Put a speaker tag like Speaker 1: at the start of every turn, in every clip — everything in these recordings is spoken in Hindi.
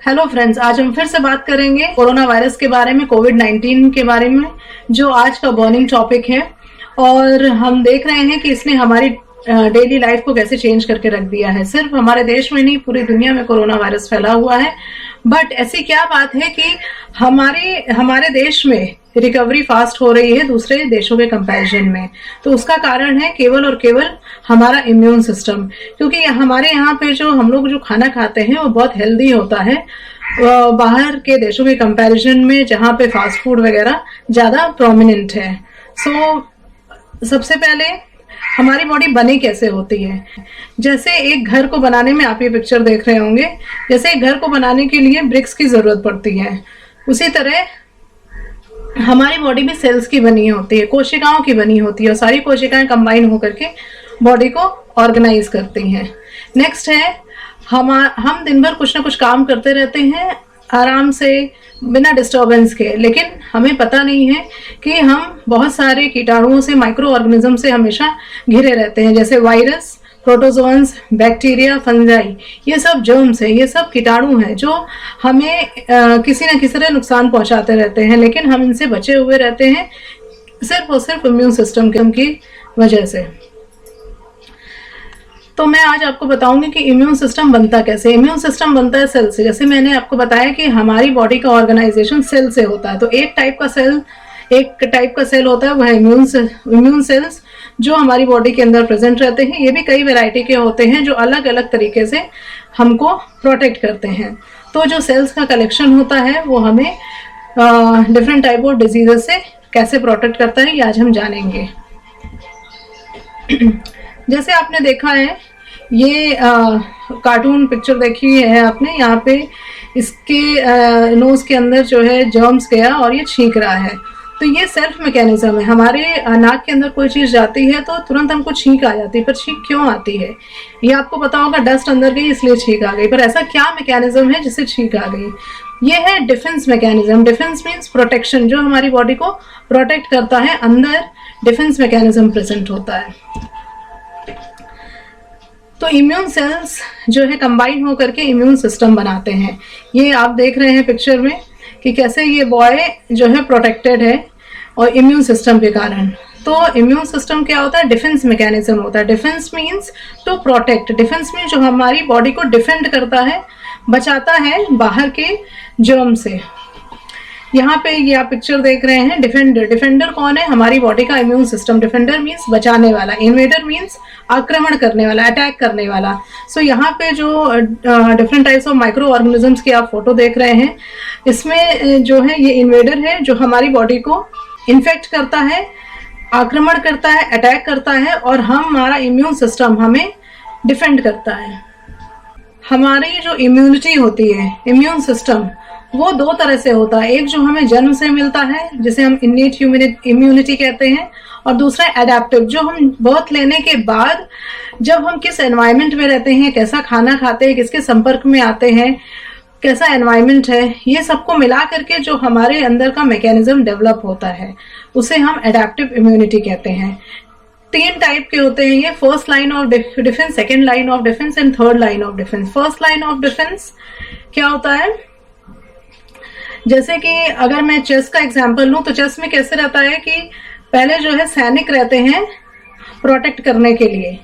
Speaker 1: हेलो फ्रेंड्स, आज हम फिर से बात करेंगे कोरोना वायरस के बारे में, कोविड-19 के बारे में, जो आज का बर्निंग टॉपिक है। और हम देख रहे हैं कि इसने हमारी डेली लाइफ को कैसे चेंज करके रख दिया है। सिर्फ हमारे देश में नहीं, पूरी दुनिया में कोरोना वायरस फैला हुआ है। बट ऐसी क्या बात है कि हमारे देश में रिकवरी फास्ट हो रही है दूसरे देशों के कंपैरिजन में। तो उसका कारण है केवल और केवल हमारा इम्यून सिस्टम, क्योंकि हमारे यहाँ पे हम लोग जो खाना खाते हैं वो बहुत हेल्दी होता है बाहर के देशों के कंपैरिजन में, जहाँ पे फास्ट फूड वगैरह ज्यादा प्रोमिनेंट है। सबसे पहले हमारी बॉडी बनी कैसे होती है। जैसे एक घर को बनाने में, आप ये पिक्चर देख रहे होंगे, जैसे एक घर को बनाने के लिए ब्रिक्स की जरूरत पड़ती है, उसी तरह हमारी बॉडी भी सेल्स की बनी होती है, कोशिकाओं की बनी होती है, और सारी कोशिकाएं कंबाइन होकर के बॉडी को ऑर्गेनाइज करती हैं। नेक्स्ट है हम दिन भर कुछ ना कुछ काम करते रहते हैं आराम से, बिना डिस्टर्बेंस के, लेकिन हमें पता नहीं है कि हम बहुत सारे कीटाणुओं से, माइक्रो ऑर्गेनिज्म से हमेशा घिरे रहते हैं, जैसे वायरस, प्रोटोजोन्स, बैक्टीरिया, फंजाई। ये सब जर्म्स है, ये सब कीटाणु हैं जो हमें किसी न किसी तरह नुकसान पहुंचाते रहते हैं, लेकिन हम इनसे बचे हुए रहते हैं सिर्फ और सिर्फ इम्यून सिस्टम की वजह से। तो मैं आज आपको बताऊंगी कि इम्यून सिस्टम बनता कैसे। इम्यून सिस्टम बनता है सेल से। जैसे मैंने आपको बताया कि हमारी बॉडी का ऑर्गेनाइजेशन सेल से होता है। तो एक टाइप का सेल होता है, वह इम्यून सेल्स, जो हमारी बॉडी के अंदर प्रेजेंट रहते हैं। ये भी कई वैरायटी के होते हैं जो अलग अलग तरीके से हमको प्रोटेक्ट करते हैं। तो जो सेल्स का कलेक्शन होता है वो हमें डिफरेंट टाइप ऑफ डिजीजेस से कैसे प्रोटेक्ट करता है, ये आज हम जानेंगे। जैसे आपने देखा है, ये कार्टून पिक्चर देखी है आपने, यहाँ पे इसके नोज के अंदर जो है जर्म्स गया और ये छींक रहा है। तो ये सेल्फ मैकेनिज्म है। हमारे नाक के अंदर कोई चीज जाती है तो तुरंत हमको छींक आ जाती है, पर छींक क्यों आती है? ये आपको पता होगा, डस्ट अंदर गई इसलिए छींक आ गई। पर ऐसा क्या मैकेनिज्म है जिससे छींक आ गई? ये है defence mechanism. Defence means protection, जो हमारी बॉडी को प्रोटेक्ट करता है, अंदर डिफेंस मैकेनिज्म प्रेजेंट होता है। तो इम्यून सेल्स जो है कंबाइन होकर के इम्यून सिस्टम बनाते हैं। ये आप देख रहे हैं पिक्चर में कि कैसे ये बॉय जो है प्रोटेक्टेड है और इम्यून सिस्टम के कारण। तो इम्यून सिस्टम क्या होता है? डिफेंस मैकेनिज्म होता है। Defence means to protect. Defence means जो हमारी बॉडी को डिफेंड करता है, बचाता है बाहर के जर्म से। यहाँ पे ये आप पिक्चर देख रहे हैं, डिफेंडर। डिफेंडर कौन है? हमारी बॉडी का इम्यून सिस्टम। डिफेंडर मीन्स बचाने वाला, इन्वेडर मीन्स आक्रमण करने वाला, अटैक करने वाला। सो यहाँ पे जो different types of micro organisms की आप फोटो देख रहे हैं, इसमें जो है ये इन्वेडर है जो हमारी बॉडी को इन्फेक्ट करता है, आक्रमण करता है, अटैक करता है, और हमारा इम्यून सिस्टम हमें डिफेंड करता है। हमारी जो इम्यूनिटी होती है, इम्यून सिस्टम, वो दो तरह से होता है। एक जो हमें जन्म से मिलता है, जिसे हम इन्नेट इम्यूनिटी कहते हैं, और दूसरा एडेप्टिव, जो हम बर्थ लेने के बाद जब हम किस एनवायरनमेंट में रहते हैं, कैसा खाना खाते हैं, किसके संपर्क में आते हैं, कैसा एनवायरनमेंट है, ये सबको मिला करके जो हमारे अंदर का मैकेनिज्म डेवलप होता है, उसे हम एडेप्टिव इम्यूनिटी कहते हैं। 3 टाइप के होते हैं ये। First line of defence, second line of defence and third line of defence. First line of defence क्या होता है? जैसे कि अगर मैं चेस का एग्जांपल लूं, तो चेस में कैसे रहता है कि पहले जो है सैनिक रहते हैं प्रोटेक्ट करने के लिए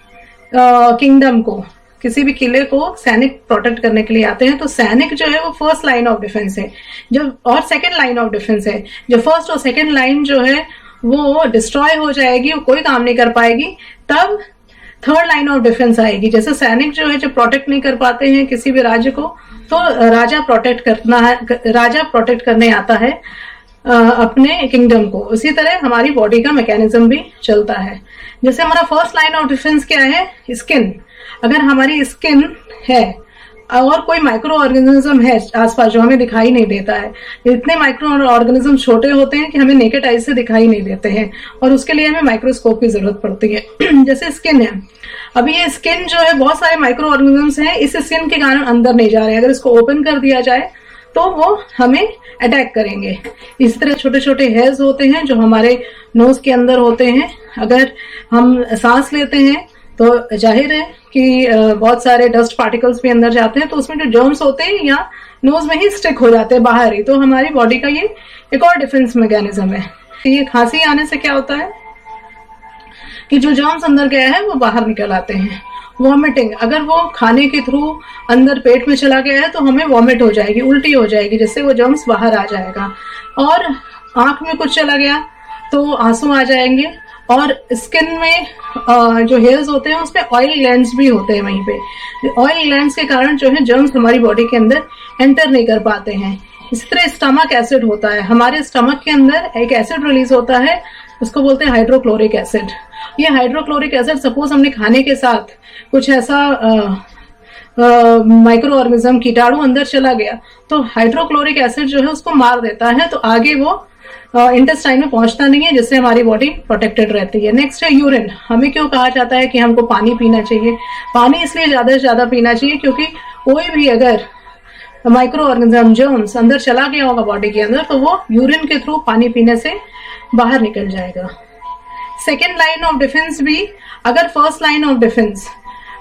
Speaker 1: किंगडम को, किसी भी किले को सैनिक प्रोटेक्ट करने के लिए आते हैं। तो सैनिक जो है वो फर्स्ट लाइन ऑफ डिफेंस है, जब और सेकंड लाइन ऑफ डिफेंस है। जब फर्स्ट और सेकंड लाइन जो है वो डिस्ट्रॉय हो जाएगी, वो कोई काम नहीं कर पाएगी, तब थर्ड लाइन ऑफ डिफेंस आएगी। जैसे सैनिक जो है जब प्रोटेक्ट नहीं कर पाते हैं किसी भी राज्य को, तो राजा प्रोटेक्ट करने आता है अपने किंगडम को। उसी तरह हमारी बॉडी का मैकेनिज्म भी चलता है। जैसे हमारा फर्स्ट लाइन ऑफ डिफेंस क्या है? स्किन। अगर हमारी स्किन है और कोई माइक्रो ऑर्गेनिज्म है आसपास जो हमें दिखाई नहीं देता है, इतने माइक्रो ऑर्गेनिज्म छोटे होते हैं कि हमें नेकेड आइज से दिखाई नहीं देते हैं, और उसके लिए हमें माइक्रोस्कोप की जरूरत पड़ती है। जैसे स्किन है, अभी ये स्किन जो है बहुत सारे माइक्रो ऑर्गेनिजम्स हैं, इस स्किन के कारण अंदर नहीं जा रहे हैं। अगर इसको ओपन कर दिया जाए तो वो हमें अटैक करेंगे। इस तरह छोटे छोटे हेयर्स होते हैं जो हमारे नोज के अंदर होते हैं। अगर हम सांस लेते हैं तो जाहिर है कि बहुत सारे डस्ट पार्टिकल्स भी अंदर जाते हैं, तो उसमें जो जर्म्स होते हैं या नोज में ही स्टिक हो जाते हैं बाहर ही। तो हमारी बॉडी का ये एक और डिफेंस मैकेनिज्म है। ये खांसी आने से क्या होता है कि जो जर्म्स अंदर गया है वो बाहर निकल आते हैं। वॉमिटिंग, अगर वो खाने के थ्रू अंदर पेट में चला गया है तो हमें वॉमिट हो जाएगी, उल्टी हो जाएगी, जिससे वो जर्म्स बाहर आ जाएगा। और आंख में कुछ चला गया तो आंसू आ जाएंगे। और स्किन में जो हेयर्स होते हैं उसमें ऑयल ग्लैंड्स भी होते हैं वहीं पे। ऑयल ग्लैंड्स के कारण जो है जर्म्स हमारी बॉडी के अंदर एंटर नहीं कर पाते हैं। इसी तरह स्टमक एसिड होता है, हमारे स्टमक के अंदर एक एसिड रिलीज होता है, उसको बोलते हैं हाइड्रोक्लोरिक एसिड। ये हाइड्रोक्लोरिक एसिड सपोज हमने खाने के साथ कुछ ऐसा माइक्रो ऑर्गेनिज्म कीटाणु अंदर चला गया तो हाइड्रोक्लोरिक एसिड जो है उसको मार देता है, तो आगे वो इंटेस्टाइन में पहुंचता नहीं है, जिससे हमारी बॉडी प्रोटेक्टेड रहती है। नेक्स्ट है यूरिन। हमें क्यों कहा जाता है कि हमको पानी पीना चाहिए? पानी इसलिए ज्यादा से ज्यादा पीना चाहिए क्योंकि कोई भी अगर माइक्रो ऑर्गेनिज्म जर्म्स अंदर चला गया होगा बॉडी के अंदर तो वो यूरिन के थ्रू पानी पीने से बाहर निकल जाएगा। सेकेंड लाइन ऑफ डिफेंस भी, अगर first line of defence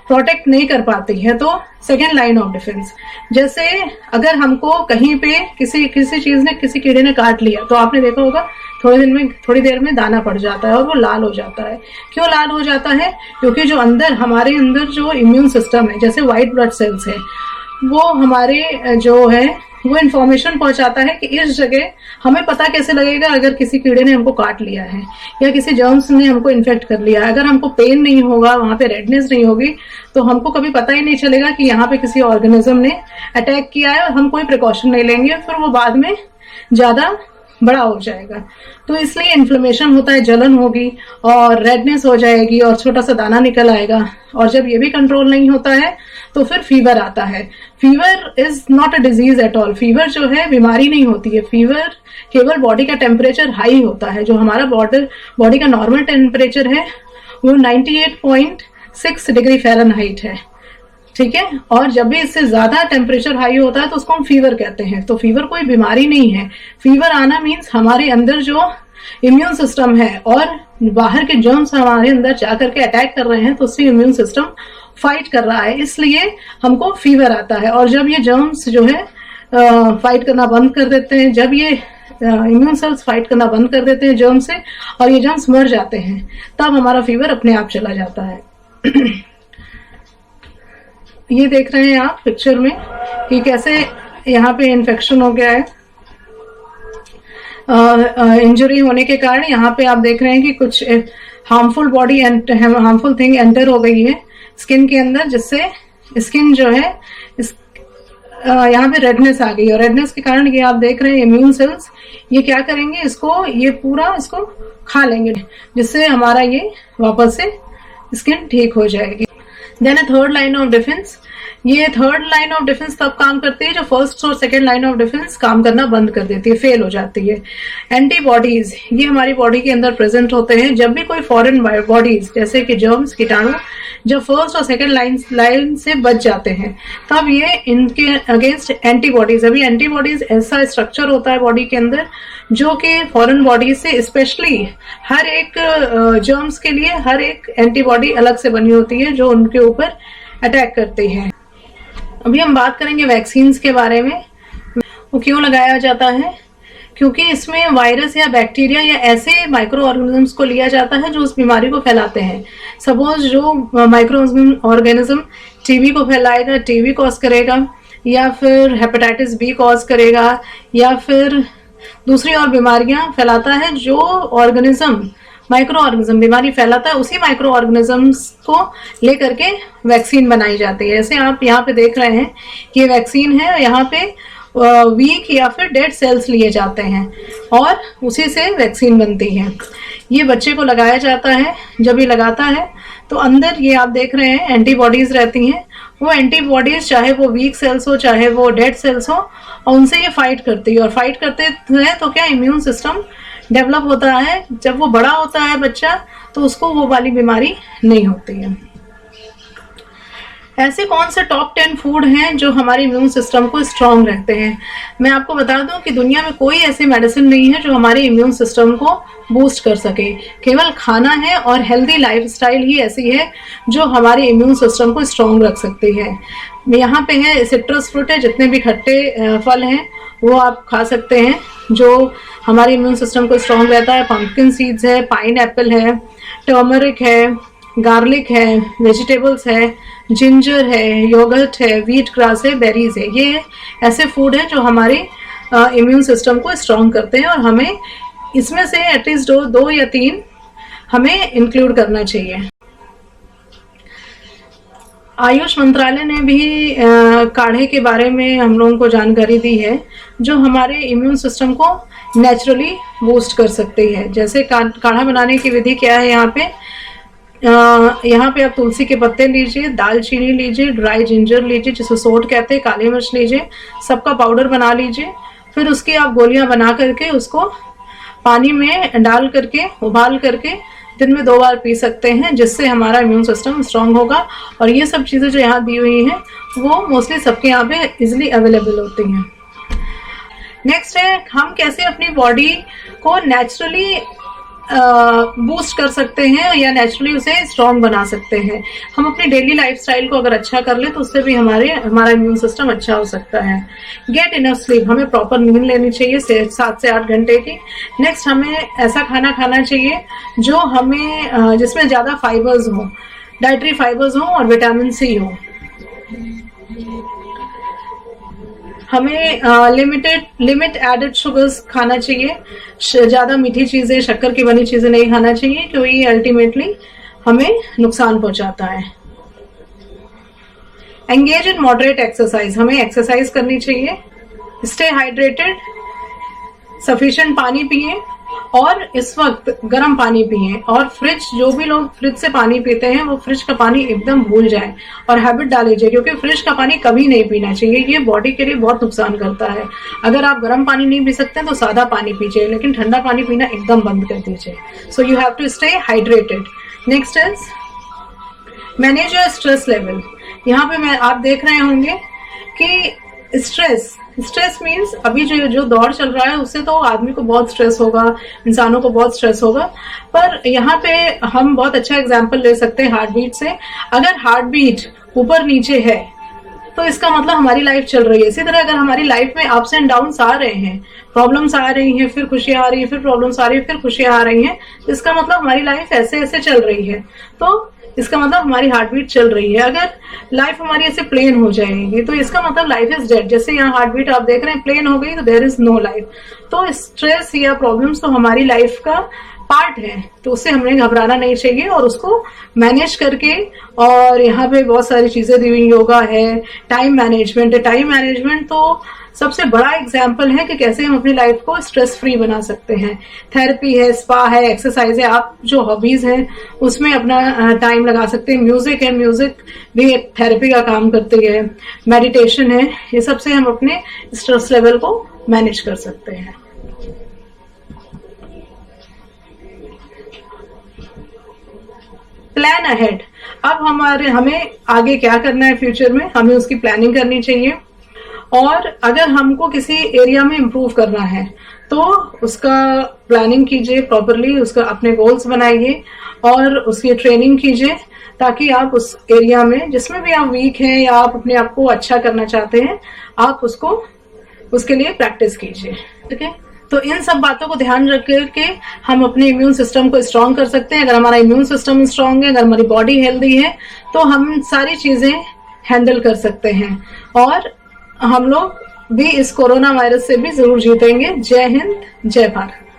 Speaker 1: protect नहीं कर पाती है तो सेकेंड लाइन ऑफ डिफेंस, जैसे अगर हमको कहीं पे किसी चीज ने, किसी कीड़े ने काट लिया तो आपने देखा होगा थोड़ी देर में दाना पड़ जाता है और वो लाल हो जाता है। क्यों लाल हो जाता है? क्योंकि जो अंदर हमारे अंदर जो इम्यून सिस्टम है, जैसे व्हाइट ब्लड सेल्स है, वो हमारे जो है वो इन्फॉर्मेशन पहुंचाता है कि इस जगह, हमें पता कैसे लगेगा अगर किसी कीड़े ने हमको काट लिया है या किसी जर्म्स ने हमको इन्फेक्ट कर लिया है। अगर हमको पेन नहीं होगा, वहां पे रेडनेस नहीं होगी, तो हमको कभी पता ही नहीं चलेगा कि यहाँ पे किसी ऑर्गेनिज्म ने अटैक किया है और हम कोई प्रिकॉशन नहीं लेंगे, फिर वो बाद में ज्यादा बड़ा हो जाएगा। तो इसलिए इन्फ्लेमेशन होता है, जलन होगी और रेडनेस हो जाएगी और छोटा सा दाना निकल आएगा। और जब ये भी कंट्रोल नहीं होता है तो फिर फीवर आता है। Fever is not a disease at all. Fever जो है बीमारी नहीं होती है। फीवर केवल बॉडी का टेम्परेचर हाई होता है। जो हमारा बॉडी का नॉर्मल टेम्परेचर है वो 98.6 डिग्री फ़ारेनहाइट है, ठीक है। और जब भी इससे ज्यादा टेम्परेचर हाई होता है तो उसको हम फीवर कहते हैं। तो फीवर कोई बीमारी नहीं है। फीवर आना मीन्स हमारे अंदर जो इम्यून सिस्टम है और बाहर के जर्म्स हमारे अंदर जाकर के अटैक कर रहे हैं, तो उससे इम्यून सिस्टम फाइट कर रहा है, इसलिए हमको फीवर आता है। और जब ये जर्म्स जो है फाइट करना बंद कर देते हैं, जब ये इम्यून सेल्स फाइट करना बंद कर देते हैं जर्म से और ये जर्म्स मर जाते हैं, तब हमारा फीवर अपने आप चला जाता है। ये देख रहे हैं आप पिक्चर में कि कैसे यहाँ पे इन्फेक्शन हो गया है। इंजरी होने के कारण यहाँ पे आप देख रहे हैं कि कुछ हार्मफुल थिंग एंटर हो गई है स्किन के अंदर, जिससे स्किन जो है यहाँ पे रेडनेस आ गई। और रेडनेस के कारण ये आप देख रहे हैं इम्यून सेल्स ये क्या करेंगे, ये पूरा इसको खा लेंगे, जिससे हमारा ये वापस से स्किन ठीक हो जाएगी। Then third line of defence. ये थर्ड लाइन ऑफ डिफेंस तब काम करती है जब फर्स्ट और सेकंड लाइन ऑफ डिफेंस काम करना बंद कर देती है, फेल हो जाती है। एंटीबॉडीज ये हमारी बॉडी के अंदर प्रेजेंट होते हैं जब भी कोई फॉरेन बॉडीज जैसे कि जर्म्स, कीटाणु जब फर्स्ट और सेकंड लाइन से बच जाते हैं, तब ये इनके अगेंस्ट एंटीबॉडीज। अभी एंटीबॉडीज ऐसा स्ट्रक्चर होता है बॉडी के अंदर जो कि फॉरेन बॉडीज से स्पेशली हर एक जर्म्स के लिए हर एक एंटीबॉडी अलग से बनी होती है जो उनके ऊपर अटैक करती है। अभी हम बात करेंगे वैक्सीन्स के बारे में। वो क्यों लगाया जाता है? क्योंकि इसमें वायरस या बैक्टीरिया या ऐसे माइक्रो ऑर्गेनिजम्स को लिया जाता है जो उस बीमारी को फैलाते हैं। सपोज जो माइक्रो ऑर्गेनिज्म टीबी को फैलाएगा, टीबी कॉज करेगा, या फिर हेपेटाइटिस बी कॉज करेगा, या फिर दूसरी और बीमारियां फैलाता है, जो ऑर्गेनिज्म माइक्रो ऑर्गेनिज्म बीमारी फैलाता है, उसी माइक्रो ऑर्गेनिजम्स को लेकर के वैक्सीन बनाई जाती है। जैसे आप यहाँ पे देख रहे हैं कि ये वैक्सीन है, यहाँ पे वीक या फिर डेड सेल्स लिए जाते हैं और उसी से वैक्सीन बनती है। ये बच्चे को लगाया जाता है। जब ये लगाता है तो अंदर ये आप देख रहे हैं एंटीबॉडीज रहती हैं। वो एंटीबॉडीज चाहे वो वीक सेल्स हो चाहे वो डेड सेल्स हो, और उनसे ये फाइट करती है। और फाइट करते हैं तो क्या इम्यून सिस्टम डेवलप होता है। जब वो बड़ा होता है बच्चा तो उसको वो वाली बीमारी नहीं होती है। ऐसे कौन से टॉप 10 फूड हैं जो हमारे इम्यून सिस्टम को स्ट्रांग रखते हैं? मैं आपको बता दूं कि दुनिया में कोई ऐसी मेडिसिन नहीं है जो हमारे इम्यून सिस्टम को बूस्ट कर सके। केवल खाना है और हेल्दी लाइफस्टाइल ही ऐसी है जो हमारे इम्यून सिस्टम को स्ट्रांग रख सकती है। यहाँ पे है सिट्रस फ्रूट है, जितने भी खट्टे फल हैं वो आप खा सकते हैं जो हमारे इम्यून सिस्टम को स्ट्रांग रहता है। पंपकिन सीड्स है, पाइन एप्पल है, टर्मरिक है, गार्लिक है, वेजिटेबल्स है, जिंजर है, योगर्ट है, व्हीट ग्रास है, बेरीज है। ये ऐसे फूड है जो हमारे इम्यून सिस्टम को स्ट्रांग करते हैं और हमें इसमें से एटलीस्ट दो या 3 हमें इंक्लूड करना चाहिए। आयुष मंत्रालय ने भी काढ़े के बारे में हम लोगों को जानकारी दी है जो हमारे इम्यून सिस्टम को नेचुरली बूस्ट कर सकती है। जैसे काढ़ा बनाने की विधि क्या है, यहाँ पे आप तुलसी के पत्ते लीजिए, दालचीनी लीजिए, ड्राई जिंजर लीजिए जिसे सोट कहते हैं, काली मिर्च लीजिए, सबका पाउडर बना लीजिए। फिर उसकी आप गोलियां बना करके उसको पानी में डाल करके उबाल करके दिन में 2 बार पी सकते हैं, जिससे हमारा इम्यून सिस्टम स्ट्रांग होगा। और ये सब चीज़ें जो यहाँ दी हुई हैं वो मोस्टली सबके यहाँ पे इजिली अवेलेबल होती हैं। नेक्स्ट है हम कैसे अपनी बॉडी को नेचुरली बूस्ट कर सकते हैं या नेचुरली उसे स्ट्रॉन्ग बना सकते हैं। हम अपनी डेली लाइफस्टाइल को अगर अच्छा कर ले तो उससे भी हमारा इम्यून सिस्टम अच्छा हो सकता है। गेट इनफ स्लीप, हमें प्रॉपर नींद लेनी चाहिए 7 से 8 घंटे की। नेक्स्ट हमें ऐसा खाना खाना चाहिए जो हमें जिसमें ज्यादा फाइबर्स हो, डाइटरी फाइबर्स हो और विटामिन सी हो। हमें लिमिट एडेड शुगर्स खाना चाहिए, ज्यादा मीठी चीजें, शक्कर की बनी चीजें नहीं खाना चाहिए क्योंकि ये अल्टीमेटली हमें नुकसान पहुंचाता है। एंगेज इन मॉडरेट एक्सरसाइज, हमें एक्सरसाइज करनी चाहिए। स्टे हाइड्रेटेड, सफिशिएंट पानी पिए और इस वक्त गर्म पानी पिए। और जो भी लोग फ्रिज से पानी पीते हैं वो फ्रिज का पानी एकदम भूल जाए और हैबिट डाल लीजिए, क्योंकि फ्रिज का पानी कभी नहीं पीना चाहिए, ये बॉडी के लिए बहुत नुकसान करता है। अगर आप गर्म पानी नहीं पी सकते तो सादा पानी पीजिए, लेकिन ठंडा पानी पीना एकदम बंद कर दीजिए। So you have to stay hydrated. Next is manage your stress level. यहाँ पे आप देख रहे होंगे कि स्ट्रेस मीन्स अभी जो दौर चल रहा है उससे तो आदमी को बहुत स्ट्रेस होगा, इंसानों को बहुत स्ट्रेस होगा। पर यहाँ पे हम बहुत अच्छा एग्जांपल ले सकते हैं हार्ट बीट से। अगर हार्ट बीट ऊपर नीचे है तो इसका मतलब हमारी लाइफ चल रही है। इसी तरह अगर हमारी लाइफ में अप्स एंड डाउन्स आ रहे हैं, प्रॉब्लम्स आ रही हैं, फिर खुशियां आ रही है, फिर प्रॉब्लम्स आ रही है, फिर खुशियां आ रही हैं, तो इसका मतलब हमारी लाइफ ऐसे ऐसे चल रही है, तो इसका मतलब हमारी हार्ट बीट चल रही है। अगर लाइफ हमारी ऐसे प्लेन हो जाएगी तो इसका मतलब लाइफ इज डेड। जैसे यहाँ हार्ट बीट आप देख रहे हैं प्लेन हो गई तो देयर इज नो लाइफ। तो स्ट्रेस या प्रॉब्लम्स तो हमारी लाइफ का पार्ट है, तो उससे हमें घबराना नहीं चाहिए और उसको मैनेज करके। और यहाँ पे बहुत सारी चीजें दी हुई, योगा है, टाइम मैनेजमेंट है। टाइम मैनेजमेंट तो सबसे बड़ा एग्जाम्पल है कि कैसे हम अपनी लाइफ को स्ट्रेस फ्री बना सकते हैं। थेरेपी है, स्पा है, एक्सरसाइज है, आप जो हॉबीज हैं उसमें अपना टाइम लगा सकते हैं। म्यूजिक है, म्यूजिक भी एक थेरेपी का काम करती है। मेडिटेशन है, ये सबसे हम अपने स्ट्रेस लेवल को मैनेज कर सकते हैं। प्लान अहेड, अब हमें आगे क्या करना है फ्यूचर में, हमें उसकी प्लानिंग करनी चाहिए। और अगर हमको किसी एरिया में इम्प्रूव करना है तो उसका प्लानिंग कीजिए प्रॉपरली, उसका अपने गोल्स बनाइए और उसकी ट्रेनिंग कीजिए, ताकि आप उस एरिया में जिसमें भी आप वीक हैं या आप अपने आप को अच्छा करना चाहते हैं, आप उसके लिए प्रैक्टिस कीजिए। ठीक है, तो इन सब बातों को ध्यान रख करके हम अपने इम्यून सिस्टम को स्ट्रांग कर सकते हैं। अगर हमारा इम्यून सिस्टम स्ट्रांग है, अगर हमारी बॉडी हेल्दी है, तो हम सारी चीजें हैंडल कर सकते हैं और हम लोग भी इस कोरोना वायरस से भी जरूर जीतेंगे। जय हिंद, जय भारत।